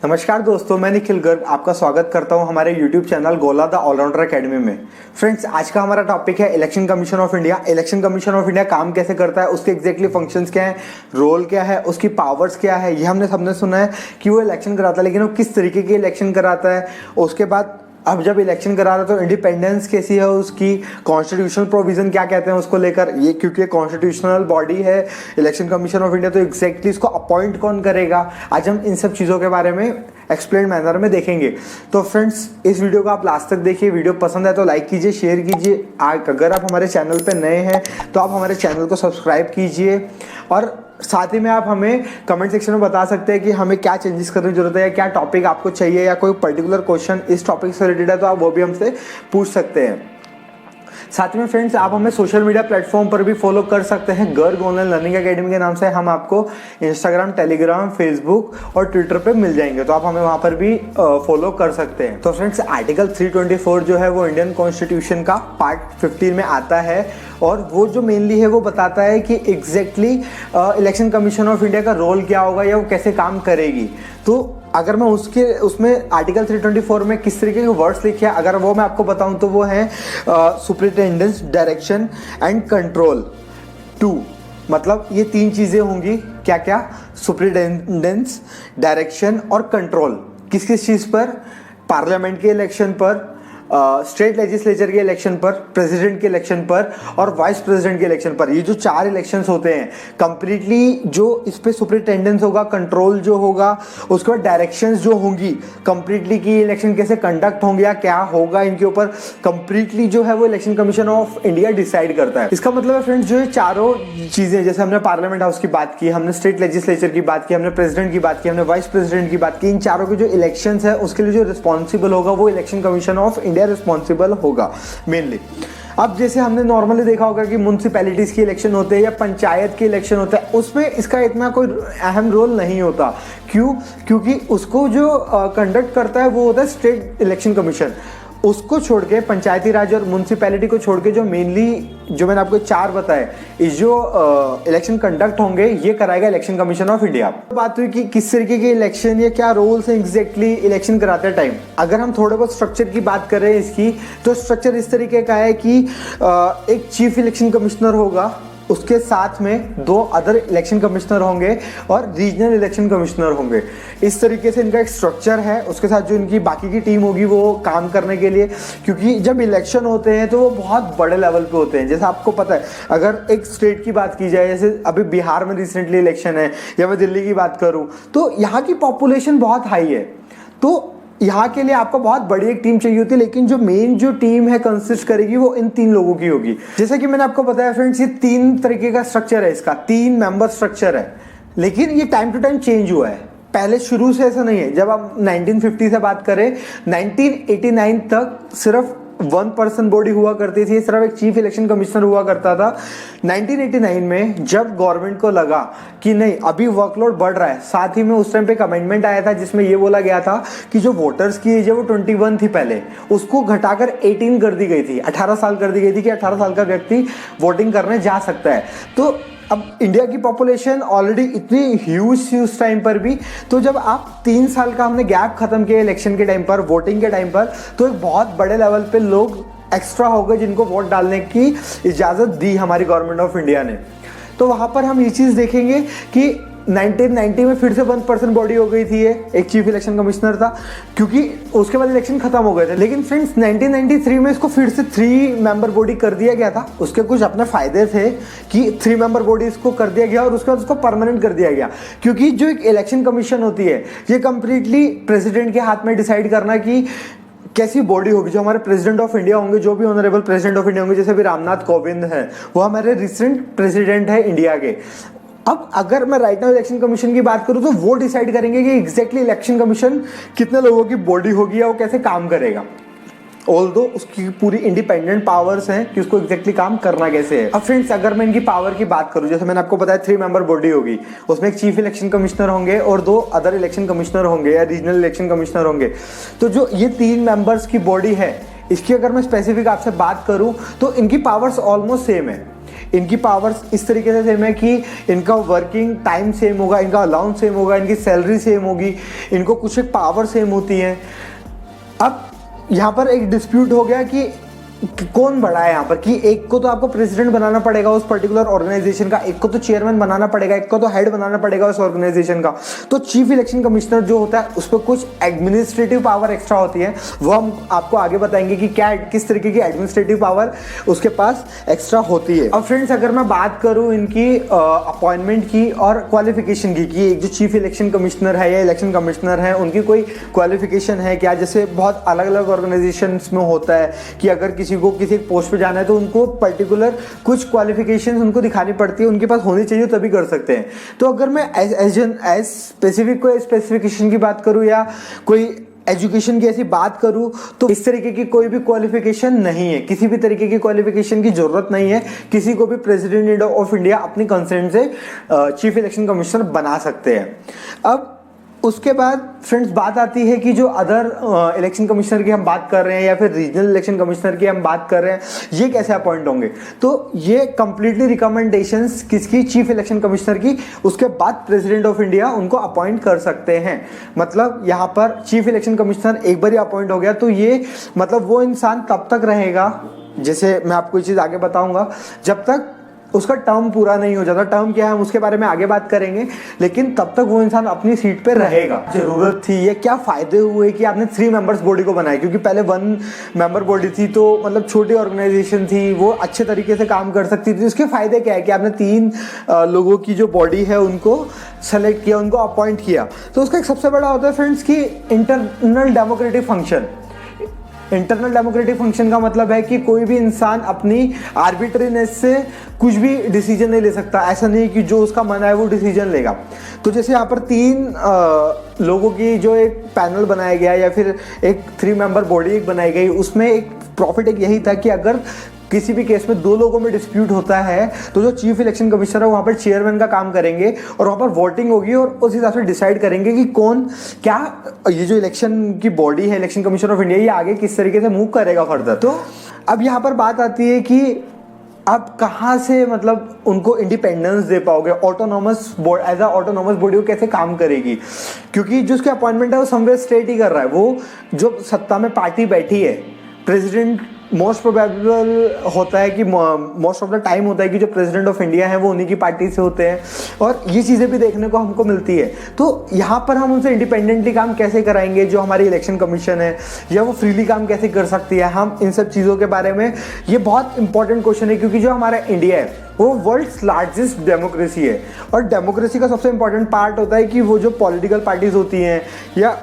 नमस्कार दोस्तों, मैं निखिल गर्ग आपका स्वागत करता हूं हमारे YouTube चैनल गोला द ऑलराउंडर एकेडमी में। फ्रेंड्स, आज का हमारा टॉपिक है election commission of India. Election commission of India काम कैसे करता है, उसके एग्जैक्टली फंक्शंस क्या है, रोल क्या है, उसकी पावर्स क्या है। ये हमने सबने सुना है कि वो इलेक्शन कराता है, लेकिन वो किस तरीके के इलेक्शन कराता है। उसके बाद अब जब इलेक्शन करा रहा है तो इंडिपेंडेंस कैसी है उसकी, कॉन्स्टिट्यूशनल प्रोविजन क्या कहते हैं उसको लेकर, ये क्योंकि कॉन्स्टिट्यूशनल बॉडी है इलेक्शन कमीशन ऑफ इंडिया, तो एग्जैक्टली इसको अपॉइंट कौन करेगा, आज हम इन सब चीज़ों के बारे में एक्सप्लेन मैनर में देखेंगे। तो फ्रेंड्स, इस वीडियो को आप लास्ट तक देखिए। वीडियो पसंद है तो लाइक कीजिए, शेयर कीजिए। अगर आप हमारे चैनल पर नए हैं तो आप हमारे चैनल को सब्सक्राइब कीजिए, और साथ ही में आप हमें कमेंट सेक्शन में बता सकते हैं कि हमें क्या चेंजेस करने की जरूरत है, या क्या टॉपिक आपको चाहिए, या कोई पर्टिकुलर क्वेश्चन इस टॉपिक से रिलेटेड है तो आप वो भी हमसे पूछ सकते हैं। साथ में फ्रेंड्स, आप हमें सोशल मीडिया प्लेटफॉर्म पर भी फॉलो कर सकते हैं। गर्ग ऑनलाइन लर्निंग एकेडमी के नाम से हम आपको इंस्टाग्राम, टेलीग्राम, फेसबुक और ट्विटर पे मिल जाएंगे, तो आप हमें वहां पर भी फॉलो कर सकते हैं। तो फ्रेंड्स, आर्टिकल 324 जो है वो इंडियन कॉन्स्टिट्यूशन का पार्ट 15 में आता है, और वो जो मेनली है वो बताता है कि exactly election commission of India का रोल क्या होगा या वो कैसे काम करेगी। तो अगर मैं उसमें आर्टिकल 324 में किस तरीके के वर्ड्स लिखे हैं, अगर वो मैं आपको बताऊं तो वो है सुपरिटेंडेंस, डायरेक्शन एंड कंट्रोल 2। मतलब ये तीन चीज़ें होंगी, क्या क्या, सुपरिटेंडेंस, डायरेक्शन और कंट्रोल। किस किस चीज़ पर, पार्लियामेंट के इलेक्शन पर, स्टेट लेजिस्लेचर के इलेक्शन पर, प्रेसिडेंट के इलेक्शन पर और वाइस प्रेसिडेंट के इलेक्शन पर। ये जो चार इलेक्शंस होते हैं कंप्लीटली, जो इस पे सुपरिटेंडेंस होगा, कंट्रोल जो होगा, उसके बाद डायरेक्शंस जो होंगी कंप्लीटली कि इलेक्शन कैसे कंडक्ट होंगे या क्या होगा, इनके ऊपर कंप्लीटली जो है वो election commission of India decide करता है। इसका मतलब है फ्रेंड्स, जो ये चारों चीजें, जैसे हमने पार्लियामेंट हाउस की बात की, हमने स्टेट लेजिस्लेचर की बात की, हमने प्रेसिडेंट की बात की, हमने वाइस प्रेसिडेंट की बात की, इन चारों के जो इलेक्शंस है उसके लिए जो रिस्पॉन्सिबल होगा वो election commission of India responsible होगा मेनली। अब जैसे हमने नॉर्मली देखा होगा कि म्युनिसिपैलिटीज के इलेक्शन होते हैं या पंचायत के इलेक्शन होता है, उसमें इसका इतना कोई अहम रोल नहीं होता। क्यों? क्योंकि उसको जो कंडक्ट करता है वो होता है स्टेट इलेक्शन कमीशन। उसको छोड़ के, पंचायती राज और म्युनिसिपैलिटी को छोड़ के, जो मेनली जो मैंने आपको चार बताए, इस जो इलेक्शन कंडक्ट होंगे ये कराएगा इलेक्शन कमीशन ऑफ इंडिया। बात हुई कि किस तरीके के इलेक्शन या क्या रोल्स हैं एग्जैक्टली इलेक्शन कराते टाइम। अगर हम थोड़े बहुत स्ट्रक्चर की बात करें इसकी, तो स्ट्रक्चर इस तरीके का है कि एक चीफ इलेक्शन कमिश्नर होगा, उसके साथ में दो अदर इलेक्शन कमिश्नर होंगे और रीजनल इलेक्शन कमिश्नर होंगे। इस तरीके से इनका एक स्ट्रक्चर है। उसके साथ जो इनकी बाकी की टीम होगी वो काम करने के लिए, क्योंकि जब इलेक्शन होते हैं तो वो बहुत बड़े लेवल पे होते हैं। जैसे आपको पता है, अगर एक स्टेट की बात की जाए, जैसे अभी बिहार में रिसेंटली इलेक्शन है, या मैं दिल्ली की बात करूं, तो यहाँ की पॉपुलेशन बहुत हाई है, तो यहाँ के लिए आपको बहुत बड़ी एक टीम चाहिए होती है। लेकिन जो मेन जो टीम है कंसिस्ट करेगी वो इन तीन लोगों की होगी। जैसा कि मैंने आपको बताया फ्रेंड्स, ये तीन तरीके का स्ट्रक्चर है, इसका 3 मेंबर स्ट्रक्चर है, लेकिन ये टाइम टू टाइम चेंज हुआ है। पहले शुरू से ऐसा नहीं है। जब आप 1950 से बात करें, 1989 तक सिर्फ 1 पर्सन बॉडी हुआ करती थी, सिर्फ एक चीफ इलेक्शन कमिश्नर हुआ करता था। 1989 में जब गवर्नमेंट को लगा कि नहीं, अभी वर्कलोड बढ़ रहा है, साथ ही में उस टाइम पे एक अमेंडमेंट आया था जिसमें ये बोला गया था कि जो वोटर्स की एज है वो 21 थी पहले, उसको घटाकर 18 कर दी गई थी, 18 साल कर दी गई थी कि 18 साल का व्यक्ति वोटिंग करने जा सकता है। तो अब इंडिया की पॉपुलेशन ऑलरेडी इतनी ह्यूज थी उस टाइम पर भी, तो जब आप 3 साल का हमने गैप खत्म किया इलेक्शन के टाइम पर, वोटिंग के टाइम पर, तो एक बहुत बड़े लेवल पे लोग एक्स्ट्रा हो गए जिनको वोट डालने की इजाज़त दी हमारी गवर्नमेंट ऑफ इंडिया ने। तो वहाँ पर हम ये चीज़ देखेंगे कि 1990 में फिर से 1 पर्सन बॉडी हो गई थी, ये एक चीफ इलेक्शन कमिश्नर था, क्योंकि उसके बाद इलेक्शन खत्म हो गए थे। लेकिन फ्रेंड्स, 1993 में इसको फिर से 3 मेंबर बॉडी कर दिया गया था। उसके कुछ अपने फायदे थे कि 3 मेंबर बॉडी इसको कर दिया गया, और उसके बाद उसको परमानेंट कर दिया गया, क्योंकि जो एक इलेक्शन कमीशन होती है ये कंप्लीटली प्रेसिडेंट के हाथ में डिसाइड करना कि कैसी बॉडी होगी। जो हमारे प्रेसिडेंट ऑफ इंडिया होंगे, जो भी ऑनरेबल प्रेसिडेंट ऑफ इंडिया होंगे, जैसे भी रामनाथ कोविंद है, वो हमारे रिसेंट प्रेसिडेंट है इंडिया के। अब अगर मैं राइट नाउ इलेक्शन कमीशन की बात करूं तो वो डिसाइड करेंगे कि एग्जैक्टली इलेक्शन कमीशन कितने लोगों की बॉडी होगी या वो कैसे काम करेगा। ऑल्दो उसकी पूरी इंडिपेंडेंट पावर्स हैं कि उसको एग्जैक्टली काम करना कैसे है। अब फ्रेंड्स, अगर मैं इनकी पावर की बात करूं, जैसे मैंने आपको बताया 3 मेंबर बॉडी होगी, उसमें एक चीफ इलेक्शन कमिश्नर होंगे और 2 अदर इलेक्शन कमिश्नर होंगे या रीजनल इलेक्शन कमिश्नर होंगे। तो जो ये 3 मेंबर्स की बॉडी है, इसकी अगर मैं स्पेसिफिक आपसे बात करूं तो इनकी पावर्स ऑलमोस्ट सेम है। इनकी पावर्स इस तरीके से सेम है कि इनका वर्किंग टाइम सेम होगा, इनका अलाउंस सेम होगा, इनकी सैलरी सेम होगी, इनको कुछ एक पावर सेम होती है। अब यहाँ पर एक डिस्प्यूट हो गया कि कौन बड़ा है यहाँ पर, कि एक को तो आपको प्रेसिडेंट बनाना पड़ेगा उस पर्टिकुलर ऑर्गेनाइजेशन का, एक को तो चेयरमैन बनाना पड़ेगा, एक को तो हेड बनाना पड़ेगा उस ऑर्गेनाइजेशन का। तो चीफ इलेक्शन कमिश्नर जो होता है उस पर कुछ एडमिनिस्ट्रेटिव पावर एक्स्ट्रा होती है, वो हम आपको आगे बताएंगे कि क्या किस तरीके की एडमिनिस्ट्रेटिव पावर उसके पास एक्स्ट्रा होती है। अब फ्रेंड्स अगर मैं बात करूँ इनकी अपॉइंटमेंट की और क्वालिफिकेशन की, कि एक जो चीफ इलेक्शन कमिश्नर है या इलेक्शन कमिश्नर है उनकी कोई क्वालिफिकेशन है क्या, जैसे बहुत अलग अलग ऑर्गेनाइजेशन में होता है कि अगर किसी को किसी एक पोस्ट पे जाना है तो उनको पर्टिकुलर कुछ क्वालिफिकेशंस उनको दिखानी पड़ती है, उनके पास होनी चाहिए तभी कर सकते हैं। तो अगर मैं एज स्पेसिफिक कोई स्पेसिफिकेशन की बात करूं या कोई एजुकेशन की ऐसी बात करूं तो इस तरीके की कोई भी क्वालिफिकेशन नहीं है, किसी भी तरीके की क्वालिफिकेशन की जरूरत नहीं है। किसी को भी प्रेसिडेंट ऑफ इंडिया अपनी कंसेंट से चीफ इलेक्शन कमिश्नर बना सकते हैं। अब उसके बाद फ्रेंड्स बात आती है कि जो अदर इलेक्शन कमिश्नर की हम बात कर रहे हैं या फिर रीजनल इलेक्शन कमिश्नर की हम बात कर रहे हैं, ये कैसे अपॉइंट होंगे। तो ये कंप्लीटली रिकमेंडेशंस किसकी, चीफ इलेक्शन कमिश्नर की, उसके बाद प्रेसिडेंट ऑफ इंडिया उनको अपॉइंट कर सकते हैं। मतलब यहाँ पर चीफ इलेक्शन कमिश्नर एक बार ही अपॉइंट हो गया तो ये मतलब वो इंसान तब तक रहेगा, जैसे मैं आपको ये चीज़ आगे बताऊंगा, जब तक उसका टर्म पूरा नहीं हो जाता। टर्म क्या है हम उसके बारे में आगे बात करेंगे, लेकिन तब तक वो इंसान अपनी सीट पे रहेगा। जरूरत थी या क्या फायदे हुए कि आपने 3 मेंबर्स बॉडी को बनाया, क्योंकि पहले 1 मेंबर बॉडी थी तो मतलब छोटी ऑर्गेनाइजेशन थी, वो अच्छे तरीके से काम कर सकती थी। उसके फायदे क्या है कि आपने 3 लोगों की जो बॉडी है उनको सेलेक्ट किया, उनको अपॉइंट किया। तो उसका एक सबसे बड़ा होता है फ्रेंड्स की internal democratic function. Internal democratic function का मतलब है कि कोई भी इंसान अपनी आर्बिट्रीनेस से कुछ भी डिसीजन नहीं ले सकता। ऐसा नहीं कि जो उसका मन है वो डिसीजन लेगा। तो जैसे यहाँ पर 3 लोगों की जो एक पैनल बनाया गया या फिर एक 3 मेंबर बॉडी एक बनाई गई, उसमें एक प्रॉफिट एक यही था कि अगर किसी भी केस में 2 लोगों में डिस्प्यूट होता है तो जो चीफ इलेक्शन कमिश्नर है वहाँ पर चेयरमैन का काम करेंगे और वहाँ पर वोटिंग होगी और उस हिसाब से डिसाइड करेंगे कि कौन क्या ये जो इलेक्शन की बॉडी है, इलेक्शन कमीशन ऑफ इंडिया, ये आगे किस तरीके से मूव करेगा फर्दर। तो अब यहाँ पर बात आती है कि अब कहाँ से मतलब उनको इंडिपेंडेंस दे पाओगे, autonomous board as a autonomous body वो कैसे काम करेगी, क्योंकि जो उसके अपॉइंटमेंट है वो समवेयर स्टेट ही कर रहा है। वो जो सत्ता में पार्टी बैठी है, प्रेसिडेंट मोस्ट प्रोबेबल होता है कि मोस्ट ऑफ द टाइम होता है कि जो प्रेसिडेंट ऑफ इंडिया है वो उन्हीं की पार्टी से होते हैं और ये चीज़ें भी देखने को हमको मिलती है। तो यहाँ पर हम उनसे इंडिपेंडेंटली काम कैसे कराएंगे, जो हमारी इलेक्शन कमीशन है या वो फ्रीली काम कैसे कर सकती है, हम इन सब चीज़ों के बारे में, ये बहुत इंपॉर्टेंट क्वेश्चन है क्योंकि जो हमारा इंडिया है वो वर्ल्ड्स लार्जेस्ट डेमोक्रेसी है और डेमोक्रेसी का सबसे इंपॉर्टेंट पार्ट होता है कि वो जो पॉलिटिकल पार्टीज होती हैं या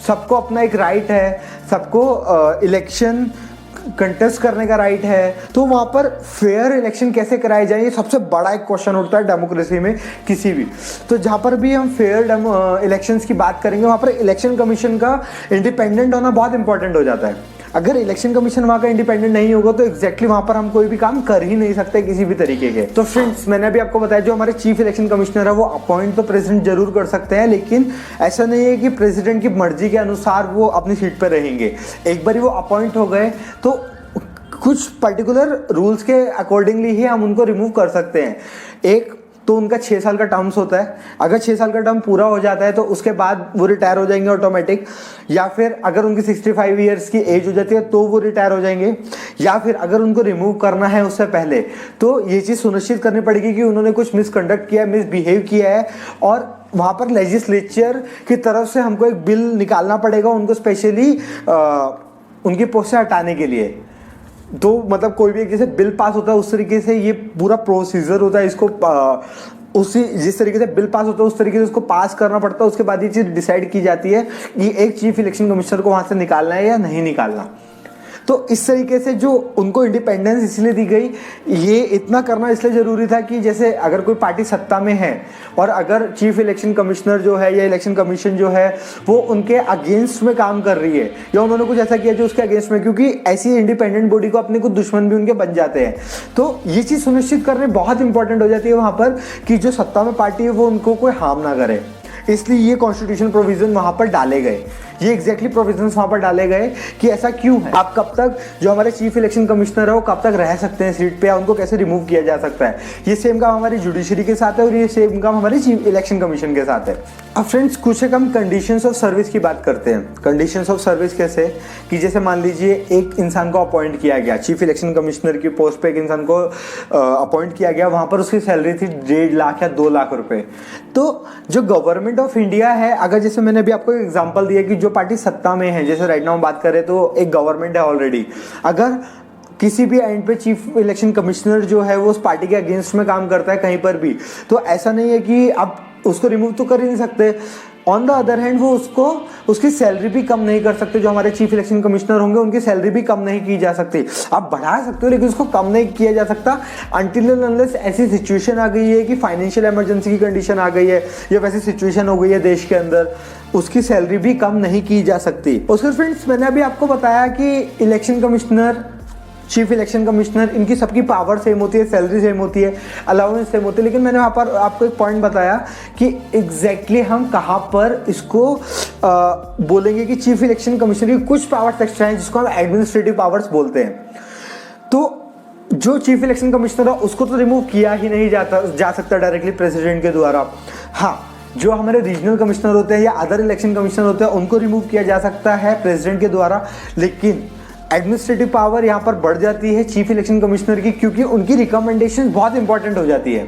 सबको अपना एक राइट है, सबको इलेक्शन कंटेस्ट करने का राइट है, तो वहाँ पर फेयर इलेक्शन कैसे कराए जाए ये सबसे बड़ा एक क्वेश्चन होता है डेमोक्रेसी में किसी भी। तो जहाँ पर भी हम फेयर इलेक्शंस की बात करेंगे वहाँ पर इलेक्शन कमीशन का इंडिपेंडेंट होना बहुत इंपॉर्टेंट हो जाता है। अगर इलेक्शन कमीशन वहाँ का इंडिपेंडेंट नहीं होगा तो एग्जैक्टली वहाँ पर हम कोई भी काम कर ही नहीं सकते किसी भी तरीके के। तो फ्रेंड्स मैंने अभी आपको बताया जो हमारे चीफ इलेक्शन कमिश्नर है वो अपॉइंट तो प्रेसिडेंट जरूर कर सकते हैं, लेकिन ऐसा नहीं है कि प्रेसिडेंट की मर्जी के अनुसार वो अपनी सीट पर रहेंगे। एक बार वो अपॉइंट हो गए तो कुछ पर्टिकुलर रूल्स के अकॉर्डिंगली ही हम उनको रिमूव कर सकते हैं। एक तो उनका 6 साल का टर्म्स होता है, अगर 6 साल का टर्म पूरा हो जाता है तो उसके बाद वो रिटायर हो जाएंगे ऑटोमेटिक, या फिर अगर उनकी 65 ईयर्स की एज हो जाती है तो वो रिटायर हो जाएंगे, या फिर अगर उनको रिमूव करना है उससे पहले तो ये चीज़ सुनिश्चित करनी पड़ेगी कि उन्होंने कुछ मिसकंडक्ट किया है, मिसबिहेव किया है और वहाँ पर लेजिस्लेचर की तरफ से हमको एक बिल निकालना पड़ेगा उनको स्पेशली उनकी पोस्ट से हटाने के लिए। तो मतलब कोई भी एक जैसे बिल पास होता है उस तरीके से ये पूरा प्रोसीजर होता है, इसको उसी जिस तरीके से बिल पास होता है उस तरीके से उसको पास करना पड़ता है। उसके बाद ये चीज़ डिसाइड की जाती है कि एक चीफ इलेक्शन कमिश्नर को वहाँ से निकालना है या नहीं निकालना। तो इस तरीके से जो उनको इंडिपेंडेंस इसलिए दी गई, ये इतना करना इसलिए ज़रूरी था कि जैसे अगर कोई पार्टी सत्ता में है और अगर चीफ इलेक्शन कमिश्नर जो है या इलेक्शन कमीशन जो है वो उनके अगेंस्ट में काम कर रही है या उन्होंने कुछ ऐसा किया जो उसके अगेंस्ट में, क्योंकि ऐसी इंडिपेंडेंट बॉडी को अपने कुछ दुश्मन भी उनके बन जाते हैं। तो ये चीज़ सुनिश्चित करने बहुत इंपॉर्टेंट हो जाती है वहाँ पर कि जो सत्ता में पार्टी है वो उनको कोई हार्म ना करे, इसलिए ये कॉन्स्टिट्यूशन प्रोविजन वहाँ पर डाले गए। ये एग्जैक्टली प्रोविजंस वहाँ पर डाले गए कि ऐसा क्यों है, आप कब तक जो हमारे चीफ इलेक्शन कमिश्नर है वो कब तक रह सकते हैं सीट पे, या उनको कैसे रिमूव किया जा सकता है। ये सेम काम हमारी जुडिशरी के साथ है और ये सेम काम हमारे चीफ इलेक्शन कमीशन के साथ है। अब फ्रेंड्स कुछ एक हम कंडीशंस ऑफ सर्विस की बात करते हैं। कंडीशंस ऑफ सर्विस कैसे कि जैसे मान लीजिए एक इंसान को अपॉइंट किया गया, चीफ इलेक्शन कमिश्नर की पोस्ट पे एक इंसान को अपॉइंट किया गया, वहाँ पर उसकी सैलरी थी 1.5 लाख या 2 लाख रुपए। तो जो गवर्नमेंट ऑफ इंडिया है, अगर जैसे मैंने अभी आपको एग्जाम्पल दिया कि जो पार्टी सत्ता में है, जैसे राइट नाउ बात करें तो एक गवर्नमेंट है ऑलरेडी, अगर किसी भी एंड पे चीफ इलेक्शन कमिश्नर जो है वो उस पार्टी के अगेंस्ट में काम करता है कहीं पर भी, तो ऐसा नहीं है कि आप उसको रिमूव तो कर ही नहीं सकते। ऑन द अदर हैंड वो उसकी सैलरी भी कम नहीं कर सकते। जो हमारे चीफ इलेक्शन कमिश्नर होंगे उनकी सैलरी भी कम नहीं की जा सकती। आप बढ़ा सकते हो लेकिन उसको कम नहीं किया जा सकता अनटिल एंड अनलेस ऐसी सिचुएशन आ गई है कि फाइनेंशियल इमरजेंसी की कंडीशन आ गई है या वैसी सिचुएशन हो गई है देश के अंदर, उसकी सैलरी भी कम नहीं की जा सकती। उसके फ्रेंड्स मैंने अभी आपको बताया कि election commissioner, chief election commissioner, इनकी सबकी पावर सेम होती है, सैलरी सेम होती है, अलाउंस सेम होती है, लेकिन मैंने वहाँ पर आपको एक पॉइंट बताया कि एग्जैक्टली हम कहाँ पर इसको बोलेंगे कि चीफ इलेक्शन कमिश्नर की कुछ पावर्स एक्स्ट्रा हैं जिसको हम एडमिनिस्ट्रेटिव पावर्स बोलते हैं। तो जो चीफ इलेक्शन कमिश्नर है उसको तो रिमूव किया ही नहीं जा सकता डायरेक्टली प्रेसिडेंट के द्वारा। हाँ, जो हमारे रीजनल कमिश्नर होते हैं या अदर इलेक्शन कमिश्नर होते हैं उनको रिमूव किया जा सकता है प्रेसिडेंट के द्वारा, लेकिन एडमिनिस्ट्रेटिव पावर यहाँ पर बढ़ जाती है चीफ इलेक्शन कमिश्नर की, क्योंकि उनकी रिकमेंडेशन बहुत इंपॉर्टेंट हो जाती है।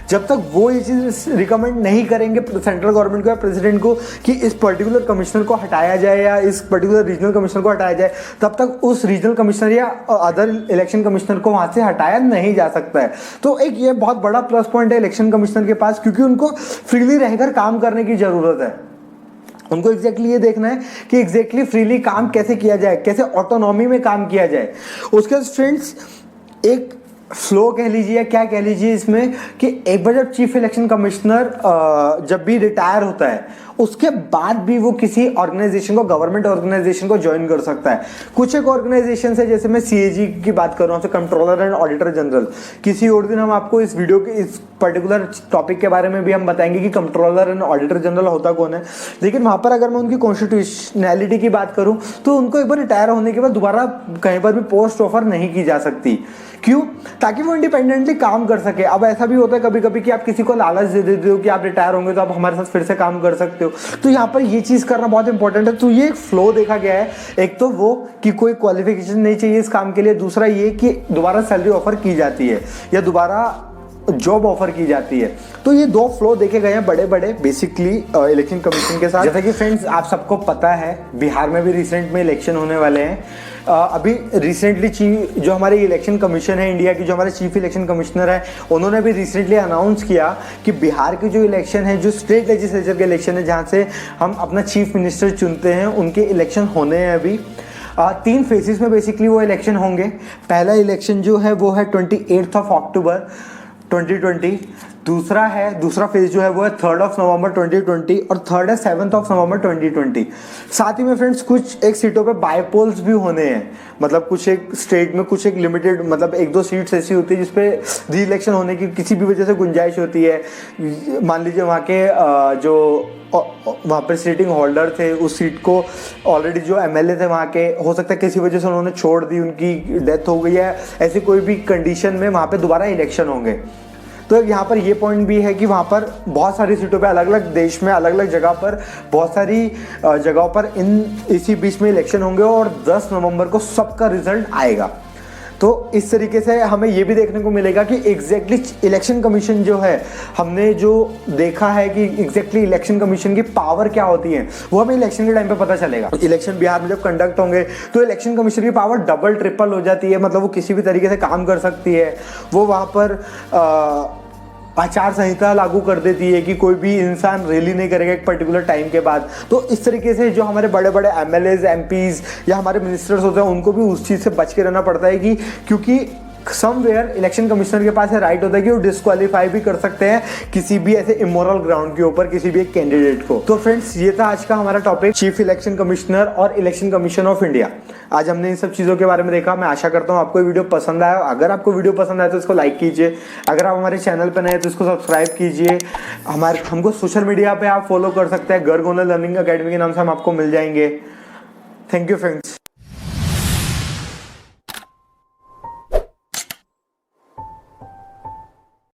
जब तक वो ये चीज़ रिकमेंड नहीं करेंगे सेंट्रल गवर्नमेंट को या प्रेसिडेंट को कि इस पर्टिकुलर कमिश्नर को हटाया जाए या इस पर्टिकुलर रीजनल कमिश्नर को हटाया जाए, तब तक उस रीजनल कमिश्नर या अदर इलेक्शन कमिश्नर को वहाँ से हटाया नहीं जा सकता है। तो एक ये बहुत बड़ा प्लस पॉइंट है इलेक्शन कमिश्नर के पास, क्योंकि उनको फ्रीली रहकर काम करने की ज़रूरत है। उनको एग्जैक्टली ये देखना है कि एग्जैक्टली फ्रीली काम कैसे किया जाए, कैसे ऑटोनॉमी में काम किया जाए। उसके बाद फ्रेंड्स एक फ्लो कह लीजिए, क्या कह लीजिए इसमें कि एक बार जब चीफ इलेक्शन कमिश्नर जब भी रिटायर होता है उसके बाद भी वो किसी ऑर्गेनाइजेशन को, गवर्नमेंट ऑर्गेनाइजेशन को ज्वाइन कर सकता है। कुछ एक ऑर्गेनाइजेशन है, जैसे मैं सीएजी की बात कर रहा हूँ, कंट्रोलर एंड ऑडिटर जनरल। किसी और दिन हम आपको इस वीडियो के इस पर्टिकुलर टॉपिक के बारे में भी हम बताएंगे कि कंट्रोलर एंड ऑडिटर जनरल होता कौन है। लेकिन वहाँ पर अगर मैं उनकी कॉन्स्टिट्यूशनैलिटी की बात करूँ तो उनको एक बार रिटायर होने के बाद दोबारा कहीं पर भी पोस्ट ऑफर नहीं की जा सकती। क्यों? ताकि वो इंडिपेंडेंटली काम कर सके। अब ऐसा भी होता है कभी कभी कि आप किसी को लालच दे देते हो कि आप रिटायर होंगे तो आप हमारे साथ फिर से काम कर सकते हो, तो यहाँ पर ये चीज़ करना बहुत इंपॉर्टेंट है। तो ये एक फ्लो देखा गया है, एक तो वो कि कोई क्वालिफिकेशन नहीं चाहिए इस काम के लिए, दूसरा ये कि दोबारा सैलरी ऑफर की जाती है या दोबारा जॉब ऑफर की जाती है। तो ये दो फ्लो देखे गए हैं बड़े बड़े बेसिकली इलेक्शन कमीशन के साथ। जैसा कि फ्रेंड्स आप सबको पता है बिहार में भी रिसेंट में इलेक्शन होने वाले हैं। अभी रिसेंटली जो हमारे इलेक्शन कमीशन है इंडिया की, जो हमारे चीफ इलेक्शन कमिश्नर है, उन्होंने भी रिसेंटली अनाउंस किया कि बिहार की जो इलेक्शन है, जो स्टेट लेजिस्लेचर के इलेक्शन है जहाँ से हम अपना चीफ मिनिस्टर चुनते हैं, उनके इलेक्शन होने हैं अभी 3 फेजेस में बेसिकली वो इलेक्शन होंगे। पहला इलेक्शन जो है वो है 28 अक्टूबर 2020। दूसरा फेज जो है वो है 3 नवंबर 2020 और थर्ड है 7 नवंबर 2020। साथ ही में फ्रेंड्स कुछ एक सीटों पे बाईपोल्स भी होने हैं, मतलब कुछ एक स्टेट में कुछ एक लिमिटेड, मतलब 1-2 सीट्स ऐसी होती है जिसपे री इलेक्शन होने की किसी भी वजह से गुंजाइश होती है। मान लीजिए वहाँ के जो वहाँ पर सीटिंग होल्डर थे, उस सीट को ऑलरेडी जो एमएलए थे वहाँ के, हो सकता है किसी वजह से उन्होंने छोड़ दी, उनकी डेथ हो गई है, ऐसी कोई भी कंडीशन में वहाँ पे दोबारा इलेक्शन होंगे। तो यहाँ पर ये पॉइंट भी है कि वहाँ पर बहुत सारी सीटों पे अलग अलग देश में अलग अलग जगह पर बहुत सारी जगहों पर इसी बीच में इलेक्शन होंगे और 10 नवंबर को सबका रिजल्ट आएगा। तो इस तरीके से हमें ये भी देखने को मिलेगा कि एग्जैक्टली इलेक्शन कमीशन जो है, हमने जो देखा है कि एग्जैक्टली इलेक्शन कमीशन की पावर क्या होती है वो हमें इलेक्शन के टाइम पे पता चलेगा। इलेक्शन बिहार में जब कंडक्ट होंगे तो इलेक्शन कमीशन की पावर डबल ट्रिपल हो जाती है, मतलब वो किसी भी तरीके से काम कर सकती है। वो वहाँ पर आचार संहिता लागू कर देती है कि कोई भी इंसान रैली नहीं करेगा एक पर्टिकुलर टाइम के बाद। तो इस तरीके से जो हमारे बड़े बड़े एमएलएज, एमपीज या हमारे मिनिस्टर्स होते हैं उनको भी उस चीज़ से बच के रहना पड़ता है कि क्योंकि समवेयर इलेक्शन कमिश्नर के पास राइट होता है कि वो डिस्क्वालीफाई भी कर सकते हैं किसी भी ऐसे इमोरल ग्राउंड के ऊपर किसी भी एक कैंडिडेट को। तो फ्रेंड्स, ये था आज का हमारा टॉपिक, चीफ इलेक्शन कमिश्नर और इलेक्शन कमीशन ऑफ इंडिया। आज हमने इन सब चीजों के बारे में देखा। मैं आशा करता हूँ आपको वीडियो पसंद आया। अगर आपको वीडियो पसंद आया तो इसको लाइक कीजिए। अगर आप हमारे चैनल पर नए हैं तो इसको सब्सक्राइब कीजिए। हमको सोशल मीडिया पे आप फॉलो कर सकते हैं, गर्ग ओनर लर्निंग अकेडमी के नाम से हम आपको मिल जाएंगे। Thank you friends.